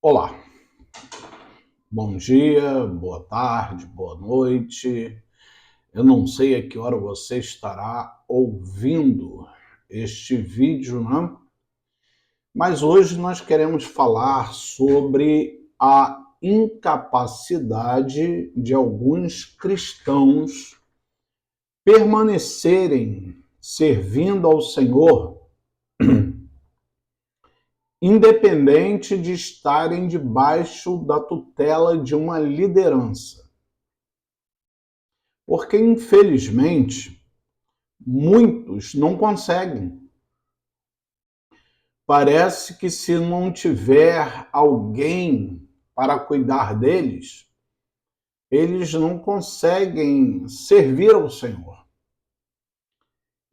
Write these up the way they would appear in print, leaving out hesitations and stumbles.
Olá, bom dia, boa tarde, boa noite. Eu não sei a que hora você estará ouvindo este vídeo, né? Mas hoje nós queremos falar sobre a incapacidade de alguns cristãos permanecerem servindo ao Senhor, independente de estarem debaixo da tutela de uma liderança. Porque, infelizmente, muitos não conseguem. Parece que se não tiver alguém para cuidar deles, eles não conseguem servir ao Senhor.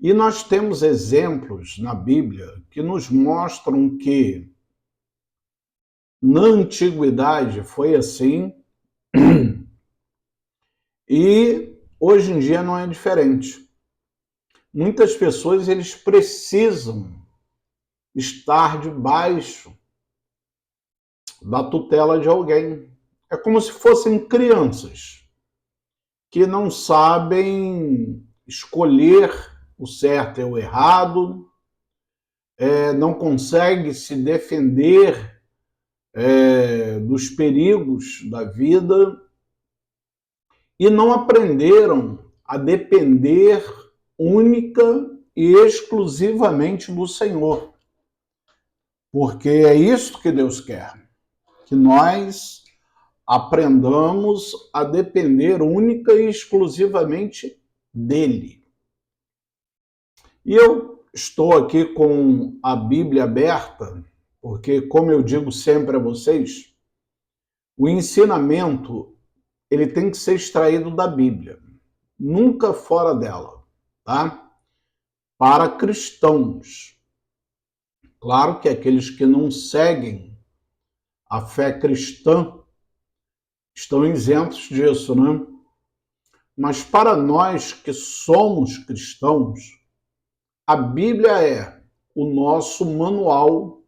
E nós temos exemplos na Bíblia que nos mostram que na antiguidade foi assim e hoje em dia não é diferente. Muitas pessoas eles precisam estar debaixo da tutela de alguém. É como se fossem crianças que não sabem escolher o certo e o errado, não conseguem se defender dos perigos da vida e não aprenderam a depender única e exclusivamente do Senhor. Porque é isso que Deus quer, que nós aprendamos a depender única e exclusivamente dele. E eu estou aqui com a Bíblia aberta, porque, como eu digo sempre a vocês, o ensinamento ele tem que ser extraído da Bíblia, nunca fora dela, tá? Para cristãos. Claro que aqueles que não seguem a fé cristã estão isentos disso, né? Mas para nós que somos cristãos, a Bíblia é o nosso manual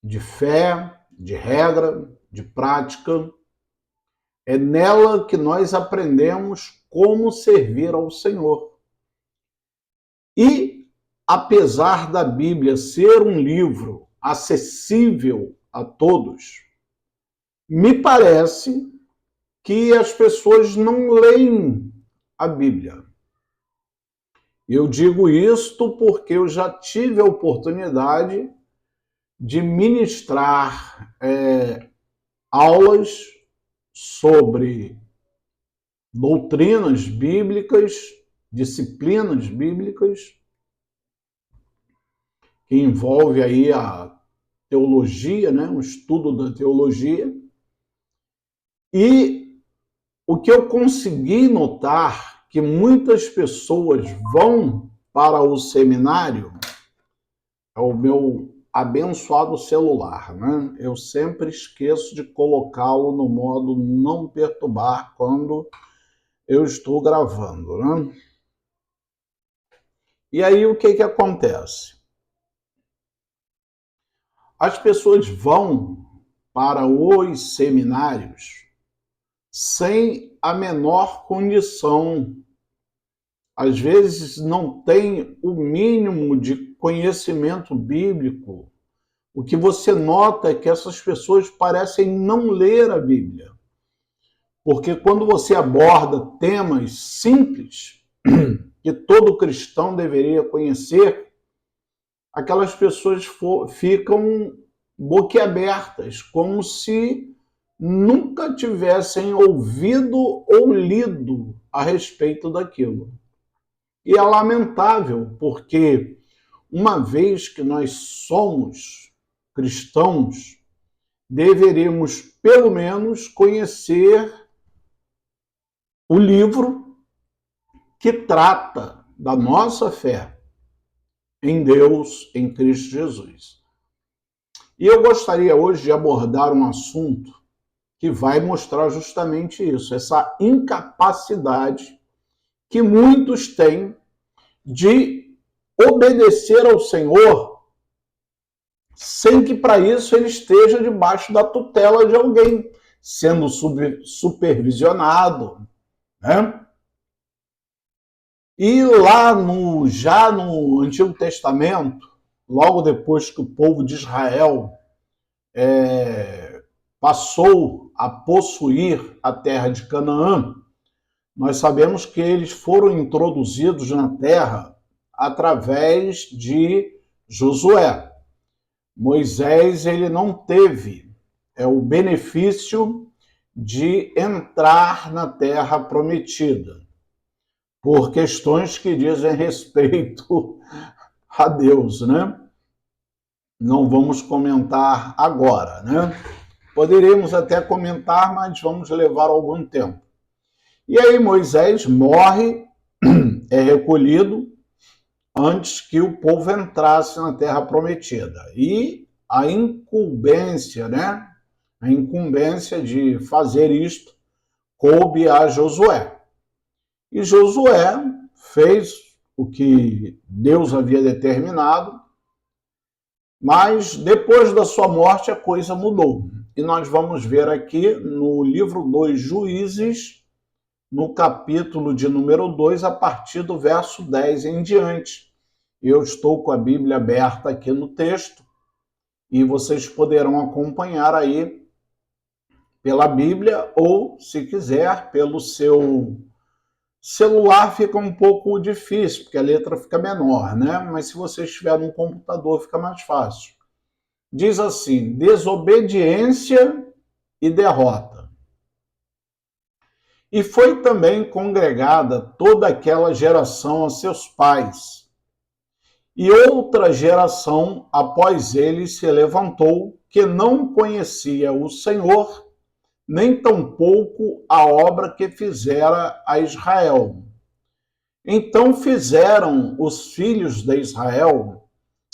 de fé, de regra, de prática. É nela que nós aprendemos como servir ao Senhor. E, apesar da Bíblia ser um livro acessível a todos, me parece que as pessoas não leem a Bíblia. Eu digo isto porque eu já tive a oportunidade de ministrar aulas sobre doutrinas bíblicas, disciplinas bíblicas, que envolve aí a teologia, né, o estudo da teologia. E o que eu consegui notar que muitas pessoas vão para o seminário, é o meu abençoado celular, né? Eu sempre esqueço de colocá-lo no modo não perturbar quando eu estou gravando, né? E aí o que acontece? As pessoas vão para os seminários sem a menor condição. Às vezes não tem o mínimo de conhecimento bíblico. O que você nota é que essas pessoas parecem não ler a Bíblia. Porque quando você aborda temas simples, que todo cristão deveria conhecer, aquelas pessoas ficam boquiabertas, como se nunca tivessem ouvido ou lido a respeito daquilo. E é lamentável, porque uma vez que nós somos cristãos, deveríamos pelo menos conhecer o livro que trata da nossa fé em Deus, em Cristo Jesus. E eu gostaria hoje de abordar um assunto que vai mostrar justamente isso, essa incapacidade que muitos têm de obedecer ao Senhor sem que para isso ele esteja debaixo da tutela de alguém, sendo supervisionado, né? E lá já no Antigo Testamento, logo depois que o povo de Israel passou a possuir a terra de Canaã, nós sabemos que eles foram introduzidos na terra através de Josué. Moisés ele não teve o benefício de entrar na terra prometida, por questões que dizem respeito a Deus, né? Não vamos comentar agora, né? Poderíamos até comentar, mas vamos levar algum tempo. E aí Moisés morre, é recolhido, antes que o povo entrasse na terra prometida. E a incumbência, né? A incumbência de fazer isto coube a Josué. E Josué fez o que Deus havia determinado, mas depois da sua morte a coisa mudou. E nós vamos ver aqui no livro dos Juízes, no capítulo de número 2, a partir do verso 10 em diante. Eu estou com a Bíblia aberta aqui no texto e vocês poderão acompanhar aí pela Bíblia ou, se quiser, pelo seu celular. Fica um pouco difícil, porque a letra fica menor, né? Mas se você estiver no computador, fica mais fácil. Diz assim: desobediência e derrota. E foi também congregada toda aquela geração a seus pais. E outra geração após ele se levantou, que não conhecia o Senhor, nem tampouco a obra que fizera a Israel. Então fizeram os filhos de Israel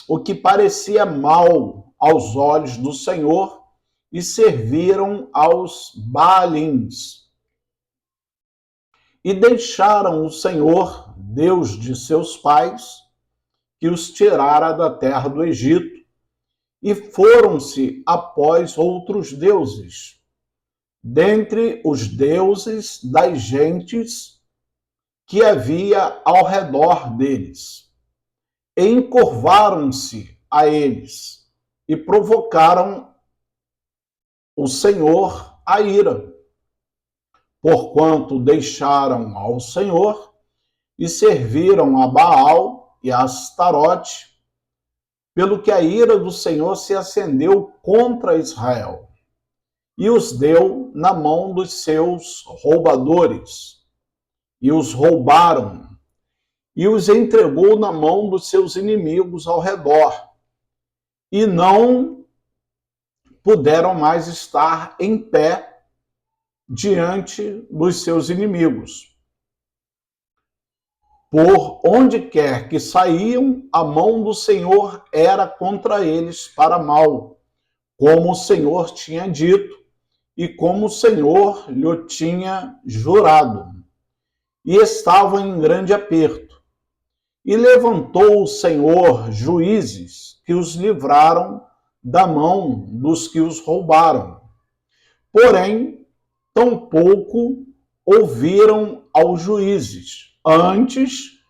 o que parecia mal aos olhos do Senhor e serviram aos Baalins. E deixaram o Senhor, Deus de seus pais, que os tirara da terra do Egito, e foram-se após outros deuses, dentre os deuses das gentes que havia ao redor deles. E encurvaram-se a eles, e provocaram o Senhor a ira, porquanto deixaram ao Senhor e serviram a Baal e a Astarote, pelo que a ira do Senhor se acendeu contra Israel, e os deu na mão dos seus roubadores, e os roubaram, e os entregou na mão dos seus inimigos ao redor, e não puderam mais estar em pé diante dos seus inimigos. Por onde quer que saíam, a mão do Senhor era contra eles para mal, como o Senhor tinha dito e como o Senhor lhe tinha jurado. E estavam em grande aperto. E levantou o Senhor juízes que os livraram da mão dos que os roubaram. Porém, tampouco ouviram aos juízes. Antes,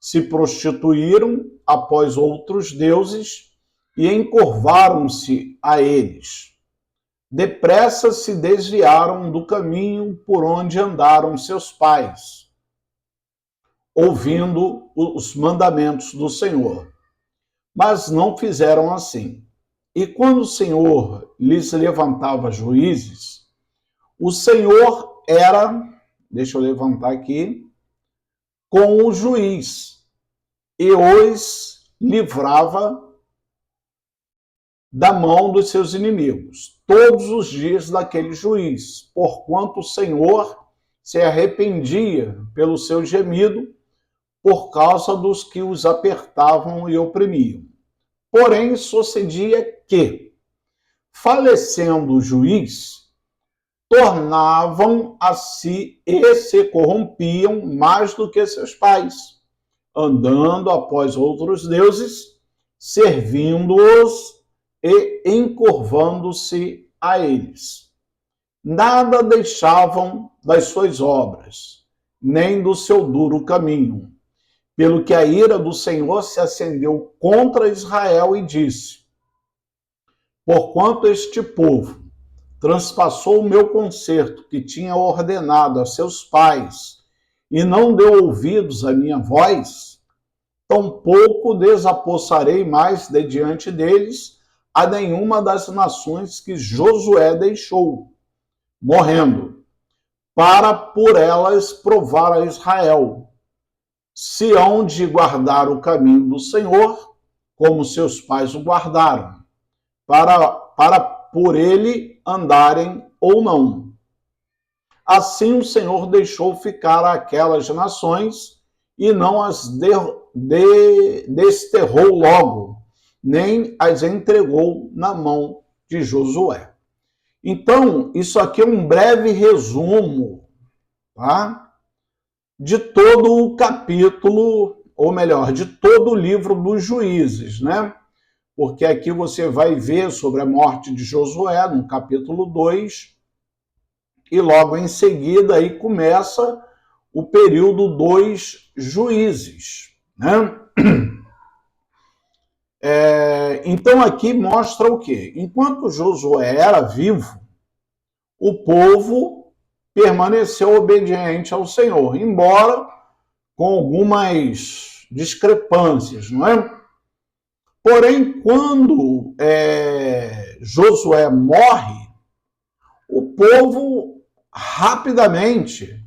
se prostituíram após outros deuses e encurvaram-se a eles. Depressa se desviaram do caminho por onde andaram seus pais, ouvindo os mandamentos do Senhor. Mas não fizeram assim. E quando o Senhor lhes levantava juízes, o Senhor era, deixa eu levantar aqui, com o juiz, e os livrava da mão dos seus inimigos, todos os dias daquele juiz, porquanto o Senhor se arrependia pelo seu gemido, por causa dos que os apertavam e oprimiam. Porém, sucedia que, falecendo o juiz, tornavam a si e se corrompiam mais do que seus pais, andando após outros deuses, servindo-os e encurvando-se a eles. Nada deixavam das suas obras, nem do seu duro caminho. Pelo que a ira do Senhor se acendeu contra Israel e disse: porquanto este povo transpassou o meu concerto que tinha ordenado a seus pais e não deu ouvidos à minha voz, tampouco desapossarei mais de diante deles a nenhuma das nações que Josué deixou, morrendo, para por elas provar a Israel, se hão de guardar o caminho do Senhor, como seus pais o guardaram, para por ele andarem ou não. Assim o Senhor deixou ficar aquelas nações e não as desterrou logo, nem as entregou na mão de Josué. Então, isso aqui é um breve resumo, tá? De todo o capítulo, ou melhor, de todo o livro dos Juízes, né? Porque aqui você vai ver sobre a morte de Josué, no capítulo 2, e logo em seguida aí começa o período dos Juízes, né? Então aqui mostra o quê? Enquanto Josué era vivo, o povo permaneceu obediente ao Senhor, embora com algumas discrepâncias, não é? Porém, quando Josué morre, o povo rapidamente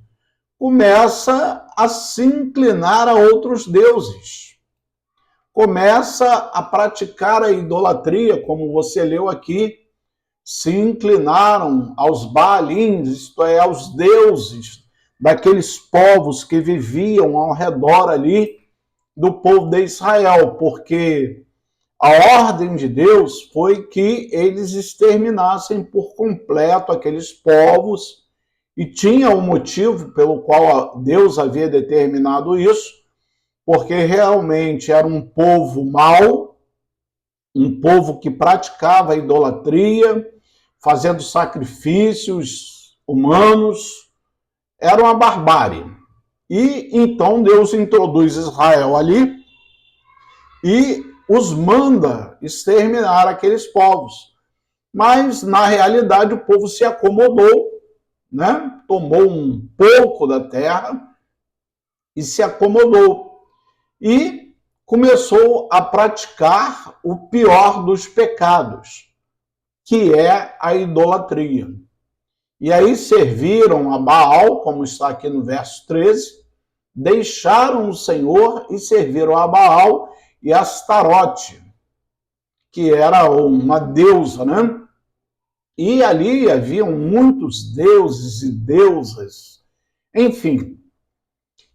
começa a se inclinar a outros deuses. Começa a praticar a idolatria, como você leu aqui, se inclinaram aos Baalins, isto é, aos deuses daqueles povos que viviam ao redor ali do povo de Israel, porque a ordem de Deus foi que eles exterminassem por completo aqueles povos, e tinha um motivo pelo qual Deus havia determinado isso, porque realmente era um povo mau, um povo que praticava a idolatria, fazendo sacrifícios humanos, era uma barbárie. E então Deus introduz Israel ali e os manda exterminar aqueles povos. Mas, na realidade, o povo se acomodou, né? Tomou um pouco da terra e se acomodou. E começou a praticar o pior dos pecados, que é a idolatria. E aí serviram a Baal, como está aqui no verso 13, deixaram o Senhor e serviram a Baal e a Astarote, que era uma deusa, né? E ali haviam muitos deuses e deusas, enfim.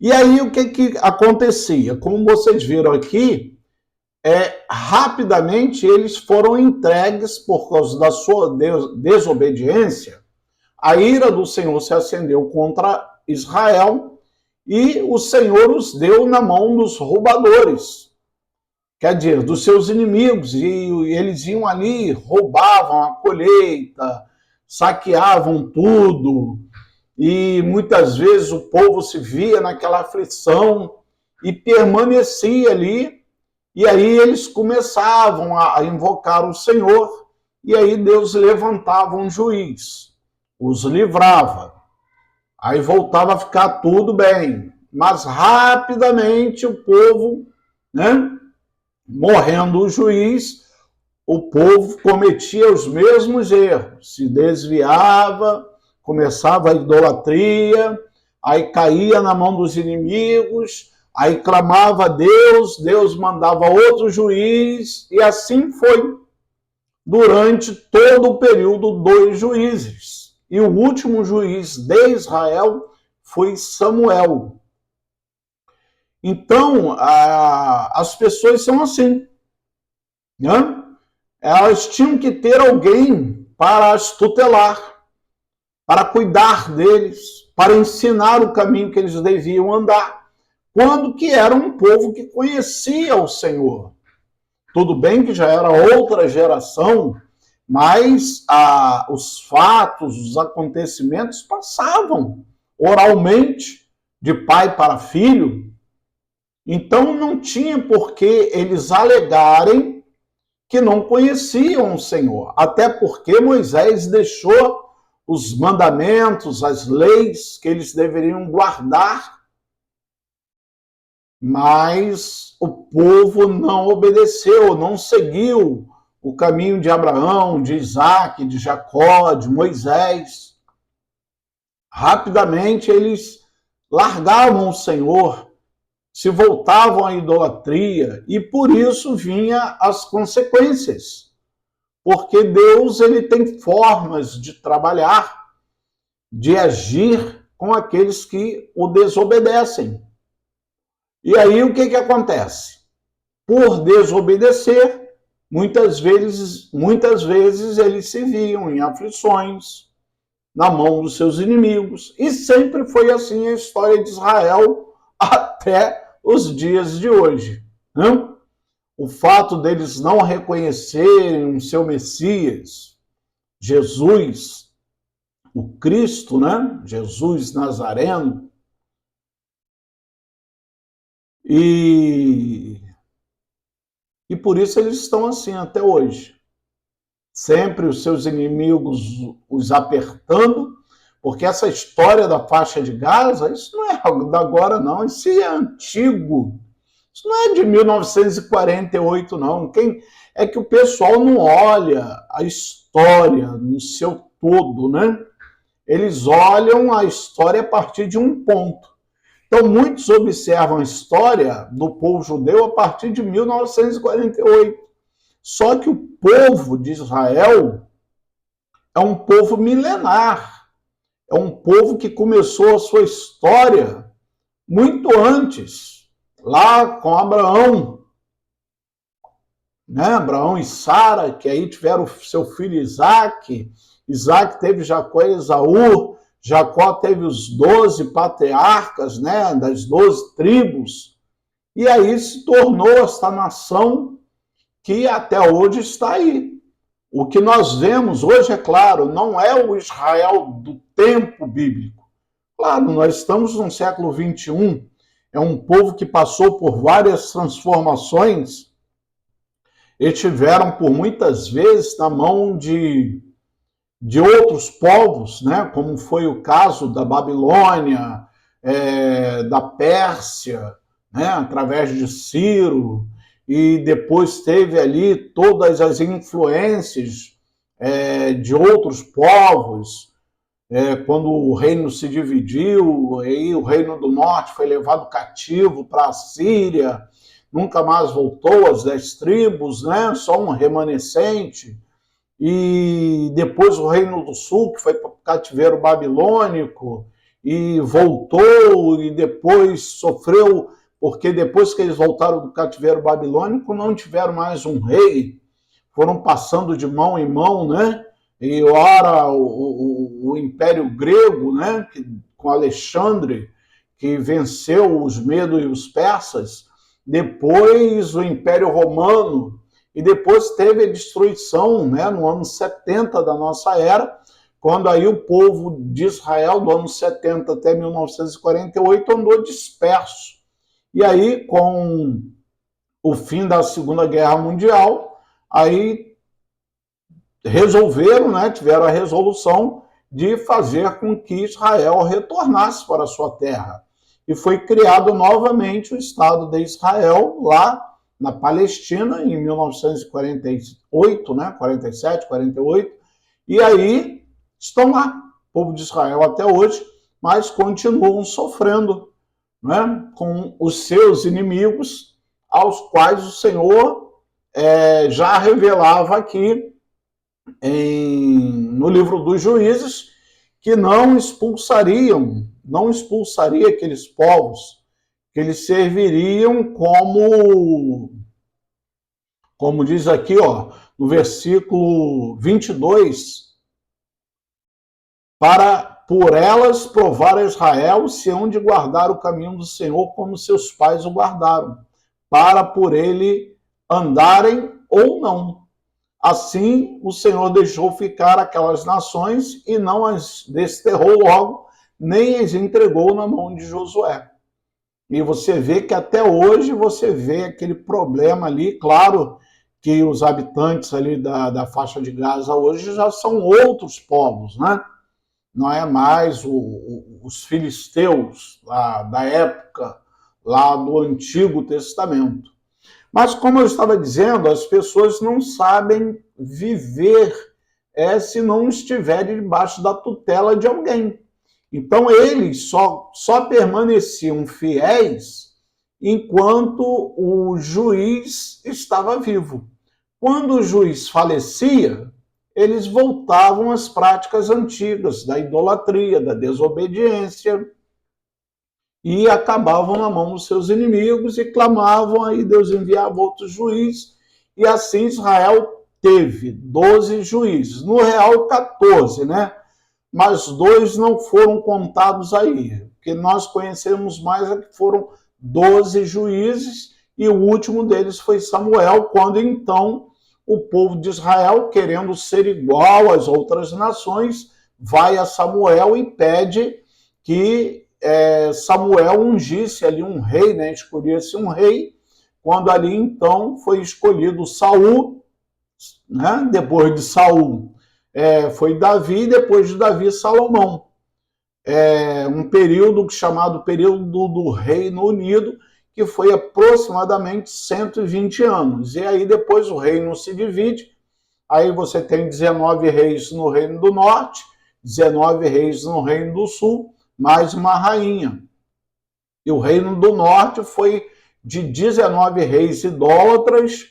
E aí o que acontecia? Como vocês viram aqui, rapidamente eles foram entregues por causa da sua desobediência. A ira do Senhor se acendeu contra Israel e o Senhor os deu na mão dos roubadores, quer dizer, dos seus inimigos, e eles iam ali, roubavam a colheita, saqueavam tudo, e muitas vezes o povo se via naquela aflição e permanecia ali. E aí eles começavam a invocar o Senhor, e aí Deus levantava um juiz, os livrava. Aí voltava a ficar tudo bem. Mas rapidamente o povo, né, morrendo o juiz, o povo cometia os mesmos erros, se desviava, começava a idolatria, aí caía na mão dos inimigos, aí clamava a Deus, Deus mandava outro juiz, e assim foi durante todo o período dos juízes. E o último juiz de Israel foi Samuel. Então, as pessoas são assim, né? Elas tinham que ter alguém para as tutelar, para cuidar deles, para ensinar o caminho que eles deviam andar, quando que era um povo que conhecia o Senhor. Tudo bem que já era outra geração, mas os fatos, os acontecimentos passavam oralmente de pai para filho. Então não tinha por que eles alegarem que não conheciam o Senhor. Até porque Moisés deixou os mandamentos, as leis que eles deveriam guardar, mas o povo não obedeceu, não seguiu o caminho de Abraão, de Isaac, de Jacó, de Moisés. Rapidamente eles largavam o Senhor, se voltavam à idolatria, e por isso vinha as consequências. Porque Deus ele tem formas de trabalhar, de agir com aqueles que o desobedecem. E aí o que acontece? Por desobedecer, muitas vezes eles se viam em aflições, na mão dos seus inimigos. E sempre foi assim a história de Israel até os dias de hoje. Né? O fato deles não reconhecerem o seu Messias, Jesus, o Cristo, né? Jesus Nazareno, e por isso eles estão assim até hoje. Sempre os seus inimigos os apertando, porque essa história da faixa de Gaza, isso não é da agora não, isso é antigo. Isso não é de 1948 não. É que o pessoal não olha a história no seu todo, né? Eles olham a história a partir de um ponto. Então, muitos observam a história do povo judeu a partir de 1948. Só que o povo de Israel é um povo milenar. É um povo que começou a sua história muito antes, lá com Abraão. Né? Abraão e Sara, que aí tiveram seu filho Isaac. Isaac teve Jacó e Esaú. Jacó teve os 12 patriarcas, né, das 12 tribos, e aí se tornou esta nação que até hoje está aí. O que nós vemos hoje, é claro, não é o Israel do tempo bíblico. Claro, nós estamos no século 21, é um povo que passou por várias transformações e tiveram por muitas vezes na mão de outros povos, né, como foi o caso da Babilônia, da Pérsia, né, através de Ciro, e depois teve ali todas as influências de outros povos, quando o reino se dividiu, aí o reino do norte foi levado cativo para a Síria, nunca mais voltou, as 10 tribos, né, só um remanescente. E depois o Reino do Sul, que foi para o cativeiro babilônico, e voltou, e depois sofreu, porque depois que eles voltaram do cativeiro babilônico, não tiveram mais um rei, foram passando de mão em mão, né? E ora o Império Grego, né? Com Alexandre, que venceu os medos e os persas, depois o Império Romano, e depois teve a destruição, né, no ano 70 da nossa era, quando aí o povo de Israel, do ano 70 até 1948, andou disperso. E aí, com o fim da Segunda Guerra Mundial, aí resolveram, né, tiveram a resolução de fazer com que Israel retornasse para a sua terra. E foi criado novamente o Estado de Israel lá na Palestina, em 1948, né, 47, 48, e aí estão lá, o povo de Israel até hoje, mas continuam sofrendo, né, com os seus inimigos, aos quais o Senhor já revelava aqui no livro dos Juízes, que não expulsaria aqueles povos, que eles serviriam como diz aqui, ó, no versículo 22, para por elas provar a Israel se hão de guardar o caminho do Senhor como seus pais o guardaram, para por ele andarem ou não. Assim, o Senhor deixou ficar aquelas nações e não as desterrou logo, nem as entregou na mão de Josué. E você vê que até hoje você vê aquele problema ali, claro que os habitantes ali da faixa de Gaza hoje já são outros povos, né? Não é mais os filisteus da época lá do Antigo Testamento. Mas, como eu estava dizendo, as pessoas não sabem viver se não estiverem debaixo da tutela de alguém. Então, eles só permaneciam fiéis enquanto o juiz estava vivo. Quando o juiz falecia, eles voltavam às práticas antigas da idolatria, da desobediência, e acabavam na mão dos seus inimigos e clamavam, aí Deus enviava outro juiz, e assim Israel teve 12 juízes, no real 14, né? Mas 2 não foram contados aí, porque nós conhecemos mais é que foram 12 juízes, e o último deles foi Samuel, quando então o povo de Israel, querendo ser igual às outras nações, vai a Samuel e pede que Samuel ungisse ali um rei, né? Escolhesse um rei, quando ali então foi escolhido Saul, né? Depois de Saul foi Davi, depois de Davi, Salomão. Um período chamado período do Reino Unido, que foi aproximadamente 120 anos. E aí depois o reino se divide, aí você tem 19 reis no Reino do Norte, 19 reis no Reino do Sul, mais uma rainha. E o Reino do Norte foi de 19 reis idólatras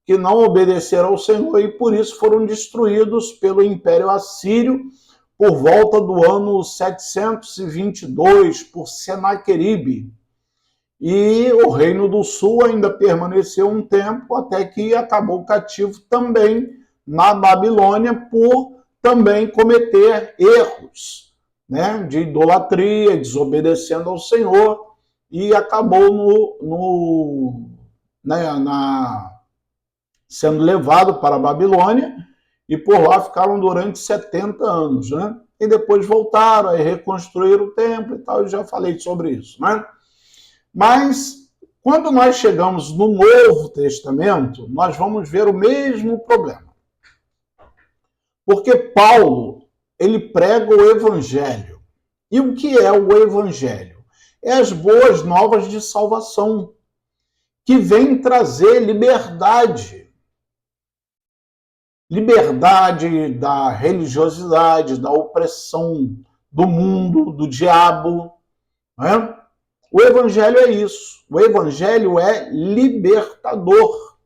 que não obedeceram ao Senhor e por isso foram destruídos pelo Império Assírio por volta do ano 722 por Senaqueribe. E o Reino do Sul ainda permaneceu um tempo até que acabou cativo também na Babilônia por também cometer erros, né, de idolatria, desobedecendo ao Senhor, e acabou sendo levado para a Babilônia, e por lá ficaram durante 70 anos, né? E depois voltaram, aí reconstruíram o templo e tal, eu já falei sobre isso, né? Mas, quando nós chegamos no Novo Testamento, nós vamos ver o mesmo problema. Porque Paulo, ele prega o Evangelho. E o que é o Evangelho? É as boas novas de salvação, que vem trazer liberdade. Liberdade da religiosidade, da opressão do mundo, do diabo. Né? O Evangelho é isso. O Evangelho é libertador.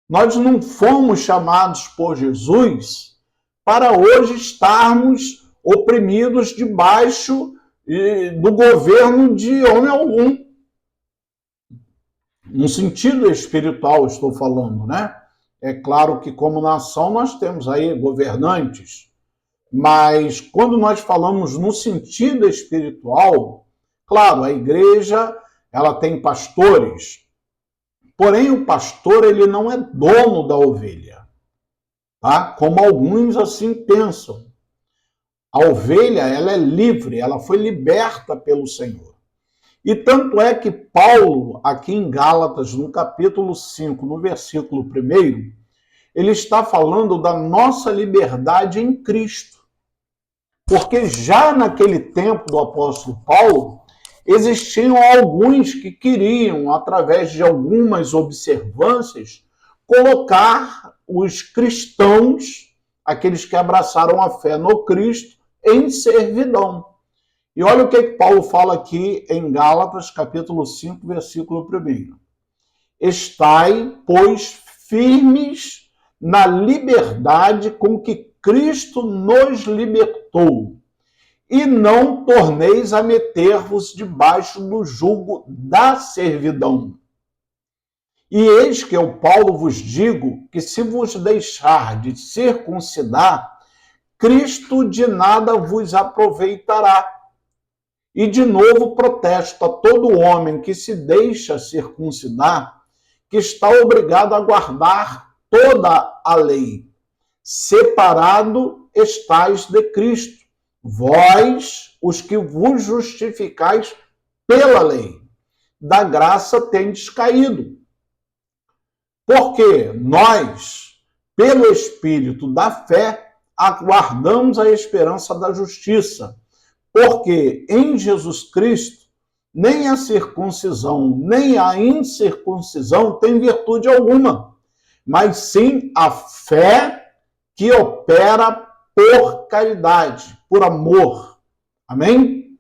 Nós não fomos chamados por Jesus para hoje estarmos oprimidos debaixo do governo de homem algum. No sentido espiritual, estou falando, né? É claro que como nação nós temos aí governantes, mas quando nós falamos no sentido espiritual, claro, a igreja, ela tem pastores, porém o pastor, ele não é dono da ovelha, tá? Como alguns assim pensam. A ovelha, ela é livre, ela foi liberta pelo Senhor. E tanto é que Paulo, aqui em Gálatas, no capítulo 5, no versículo 1, ele está falando da nossa liberdade em Cristo. Porque já naquele tempo do apóstolo Paulo, existiam alguns que queriam, através de algumas observâncias, colocar os cristãos, aqueles que abraçaram a fé no Cristo, em servidão. E olha o que Paulo fala aqui em Gálatas, capítulo 5, versículo 1. Estai, pois, firmes na liberdade com que Cristo nos libertou, e não torneis a meter-vos debaixo do jugo da servidão. E eis que eu, Paulo, vos digo que se vos deixar de circuncidar, Cristo de nada vos aproveitará. E de novo protesto a todo homem que se deixa circuncidar, que está obrigado a guardar toda a lei. Separado estais de Cristo, vós, os que vos justificais pela lei, da graça tendes caído. Porque nós, pelo Espírito da fé, aguardamos a esperança da justiça. Porque em Jesus Cristo, nem a circuncisão, nem a incircuncisão tem virtude alguma, mas sim a fé que opera por caridade, por amor. Amém?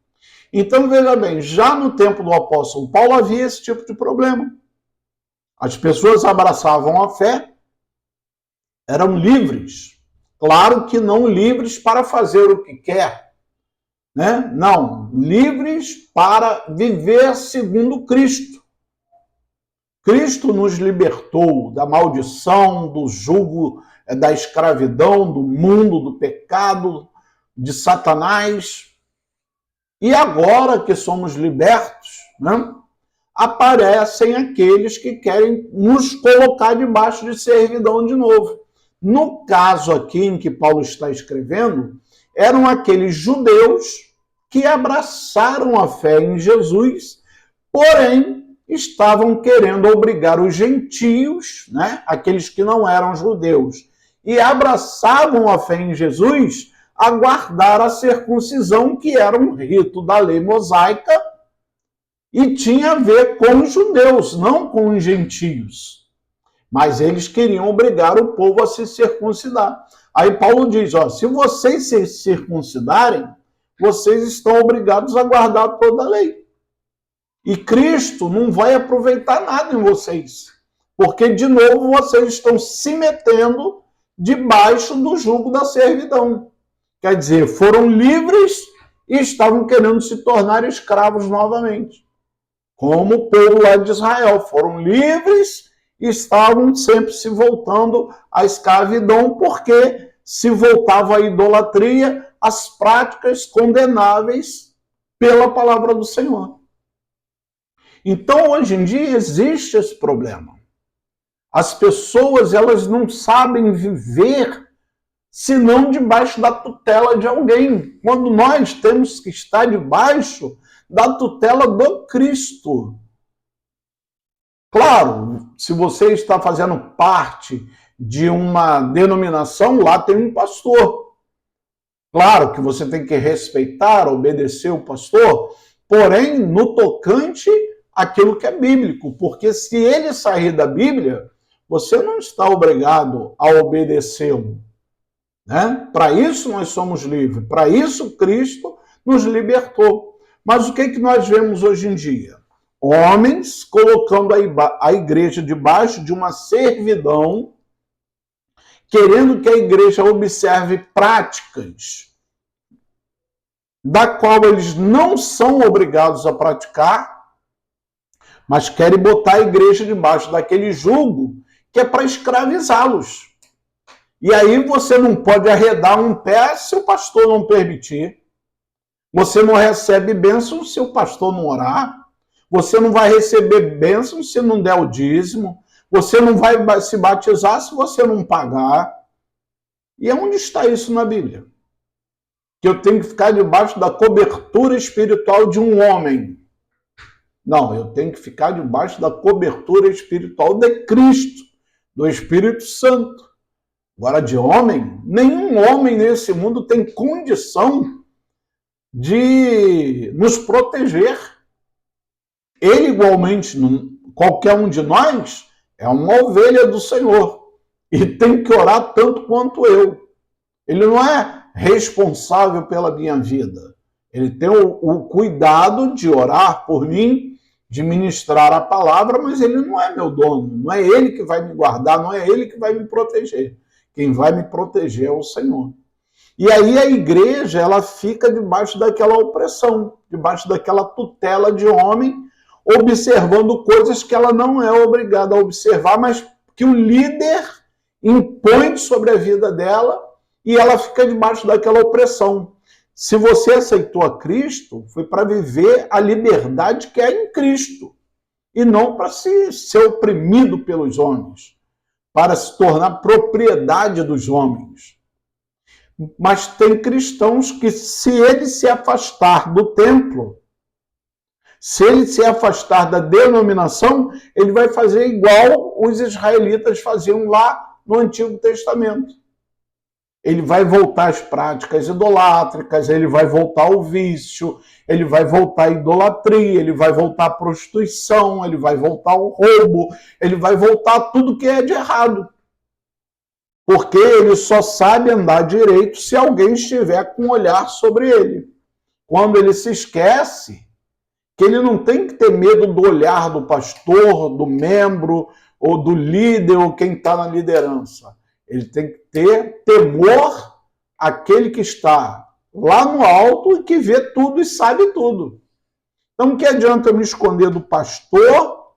Então, veja bem, já no tempo do apóstolo Paulo havia esse tipo de problema. As pessoas abraçavam a fé, eram livres. Claro que não livres para fazer o que quer, né? Não, livres para viver segundo Cristo. Cristo nos libertou da maldição, do jugo, da escravidão, do mundo, do pecado, de Satanás. E agora que somos libertos, né, aparecem aqueles que querem nos colocar debaixo de servidão de novo. No caso aqui em que Paulo está escrevendo, eram aqueles judeus que abraçaram a fé em Jesus, porém estavam querendo obrigar os gentios, né, aqueles que não eram judeus, e abraçavam a fé em Jesus, a guardar a circuncisão, que era um rito da lei mosaica, e tinha a ver com os judeus, não com os gentios. Mas eles queriam obrigar o povo a se circuncidar. Aí Paulo diz, ó, se vocês se circuncidarem, vocês estão obrigados a guardar toda a lei. E Cristo não vai aproveitar nada em vocês, porque, de novo, vocês estão se metendo debaixo do jugo da servidão. Quer dizer, foram livres e estavam querendo se tornar escravos novamente. Como o povo lá de Israel, foram livres e estavam sempre se voltando à escravidão, porque se voltava à idolatria, às práticas condenáveis pela palavra do Senhor. Então, hoje em dia, existe esse problema. As pessoas, elas não sabem viver senão debaixo da tutela de alguém, quando nós temos que estar debaixo da tutela do Cristo. Claro, se você está fazendo parte de uma denominação, lá tem um pastor. Claro que você tem que respeitar, obedecer o pastor, porém, no tocante àquilo que é bíblico, porque se ele sair da Bíblia, você não está obrigado a obedecê-lo. Né? Para isso nós somos livres, para isso Cristo nos libertou. Mas o que nós vemos hoje em dia? Homens colocando a igreja debaixo de uma servidão, querendo que a igreja observe práticas da qual eles não são obrigados a praticar, mas querem botar a igreja debaixo daquele jugo que é para escravizá-los. E aí você não pode arredar um pé se o pastor não permitir. Você não recebe bênção se o pastor não orar. Você não vai receber bênção se não der o dízimo. Você não vai se batizar se você não pagar. E onde está isso na Bíblia? Que eu tenho que ficar debaixo da cobertura espiritual de um homem. Não, eu tenho que ficar debaixo da cobertura espiritual de Cristo, do Espírito Santo. Agora, de homem, nenhum homem nesse mundo tem condição de nos proteger. Ele, igualmente, qualquer um de nós, é uma ovelha do Senhor e tem que orar tanto quanto eu. Ele não é responsável pela minha vida. Ele tem o cuidado de orar por mim, de ministrar a palavra, mas ele não é meu dono, não é ele que vai me guardar, não é ele que vai me proteger. Quem vai me proteger é o Senhor. E aí a igreja, ela fica debaixo daquela opressão, debaixo daquela tutela de homem, observando coisas que ela não é obrigada a observar, mas que o líder impõe sobre a vida dela e ela fica debaixo daquela opressão. Se você aceitou a Cristo, foi para viver a liberdade que é em Cristo. e não para ser oprimido pelos homens, para se tornar propriedade dos homens. Mas tem cristãos que, se ele se afastar do templo, se ele se afastar da denominação, ele vai fazer igual os israelitas faziam lá no Antigo Testamento. Ele vai voltar às práticas idolátricas, ele vai voltar ao vício, ele vai voltar à idolatria, ele vai voltar à prostituição, ele vai voltar ao roubo, ele vai voltar a tudo que é de errado. Porque ele só sabe andar direito se alguém estiver com um olhar sobre ele. Quando ele se esquece que ele não tem que ter medo do olhar do pastor, do membro, ou do líder, ou quem está na liderança. Ele tem que ter temor àquele que está lá no alto e que vê tudo e sabe tudo. Então, que adianta eu me esconder do pastor,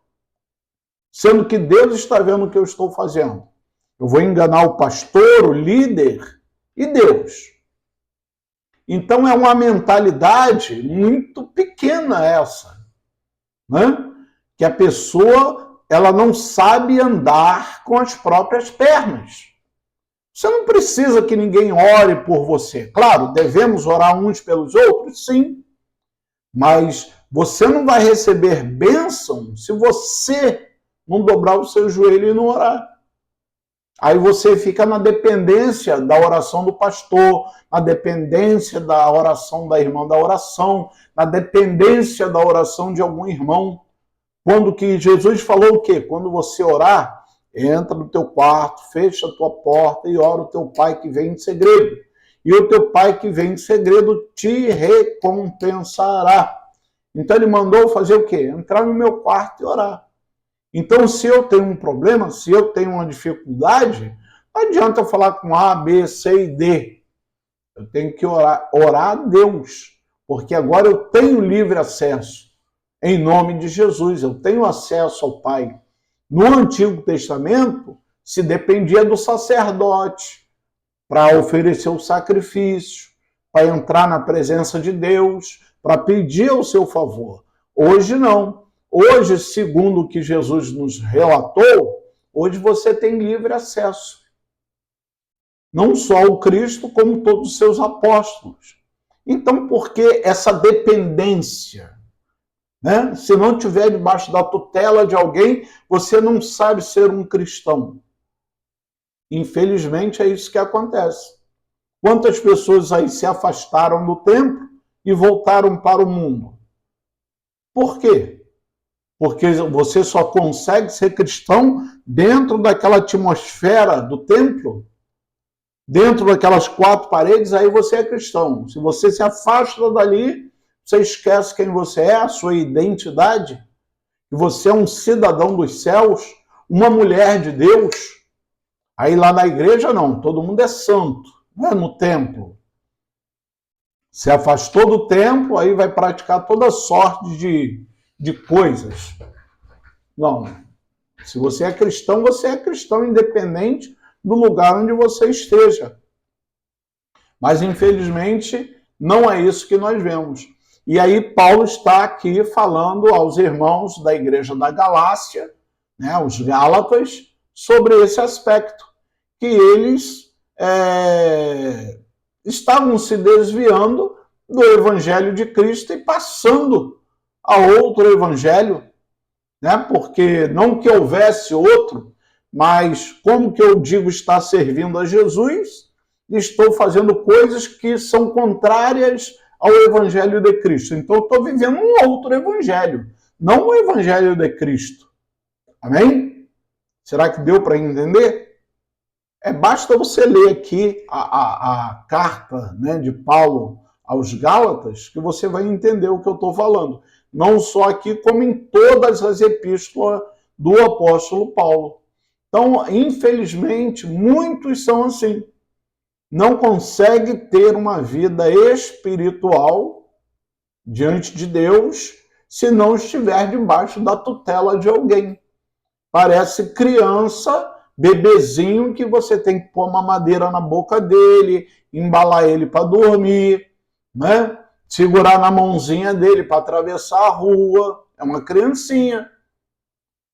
sendo que Deus está vendo o que eu estou fazendo? Eu vou enganar o pastor, o líder e Deus. Então, é uma mentalidade muito pequena essa, né? Que a pessoa ela não sabe andar com as próprias pernas. Você não precisa que ninguém ore por você. Claro, devemos orar uns pelos outros, sim. Mas você não vai receber bênção se você não dobrar o seu joelho e não orar. Aí você fica na dependência da oração do pastor, na dependência da oração da irmã da oração, na dependência da oração de algum irmão. Quando que Jesus falou o quê? Quando você orar, entra no teu quarto, fecha a tua porta e ora o teu pai que vem em segredo. E o teu pai que vem em segredo te recompensará. Então ele mandou fazer o quê? Entrar no meu quarto e orar. Então, se eu tenho um problema, se eu tenho uma dificuldade, não adianta eu falar com A, B, C e D. Eu tenho que orar a Deus, porque agora eu tenho livre acesso. Em nome de Jesus, eu tenho acesso ao Pai. No Antigo Testamento, se dependia do sacerdote para oferecer o sacrifício, para entrar na presença de Deus, para pedir o seu favor. Hoje não. Hoje, segundo o que Jesus nos relatou, hoje você tem livre acesso. Não só o Cristo, como todos os seus apóstolos. Então, por que essa dependência? Né? Se não estiver debaixo da tutela de alguém, você não sabe ser um cristão. Infelizmente, é isso que acontece. Quantas pessoas aí se afastaram do templo e voltaram para o mundo? Por quê? Porque você só consegue ser cristão dentro daquela atmosfera do templo, dentro daquelas quatro paredes, aí você é cristão. Se você se afasta dali, você esquece quem você é, a sua identidade, que você é um cidadão dos céus, uma mulher de Deus. Aí lá na igreja não, todo mundo é santo, não é no templo. Se afastou do templo, aí vai praticar toda sorte de coisas. Não. Se você é cristão independente do lugar onde você esteja. Mas, infelizmente, não é isso que nós vemos. E aí Paulo está aqui falando aos irmãos da igreja da Galácia, né, os Gálatas, sobre esse aspecto, que eles estavam se desviando do evangelho de Cristo e passando a outro evangelho, né? Porque não que houvesse outro, mas como que eu digo estar servindo a Jesus, estou fazendo coisas que são contrárias ao evangelho de Cristo. Então eu estou vivendo um outro evangelho, não o evangelho de Cristo. Amém? Será que deu para entender? Basta você ler aqui a carta, né, de Paulo aos Gálatas, que você vai entender o que eu estou falando. Não só aqui, como em todas as epístolas do apóstolo Paulo. Então, infelizmente, muitos são assim. Não consegue ter uma vida espiritual diante de Deus se não estiver debaixo da tutela de alguém. Parece criança, bebezinho, que você tem que pôr uma madeira na boca dele, embalar ele para dormir, né? Segurar na mãozinha dele para atravessar a rua. É uma criancinha.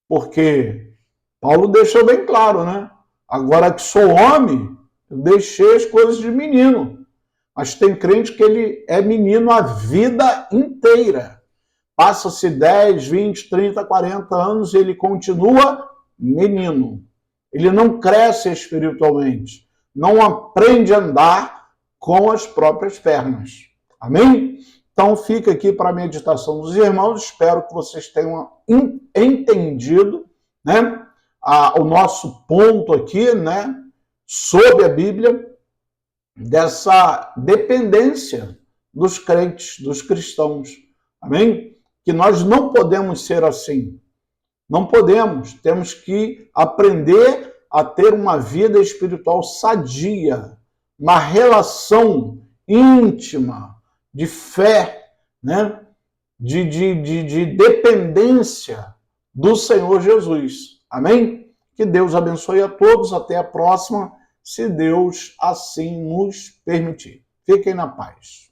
Porque Paulo deixou bem claro, né? Agora que sou homem, eu deixei as coisas de menino. Mas tem crente que ele é menino a vida inteira. Passa-se 10, 20, 30, 40 anos e ele continua menino. Ele não cresce espiritualmente. Não aprende a andar com as próprias pernas. Amém? Então fica aqui para a meditação dos irmãos. Espero que vocês tenham entendido, né, o nosso ponto aqui, né, sobre a Bíblia, dessa dependência dos crentes, dos cristãos. Amém? Que nós não podemos ser assim. Não podemos. Temos que aprender a ter uma vida espiritual sadia, uma relação íntima, de fé, né? de dependência do Senhor Jesus. Amém? Que Deus abençoe a todos. Até a próxima, se Deus assim nos permitir. Fiquem na paz.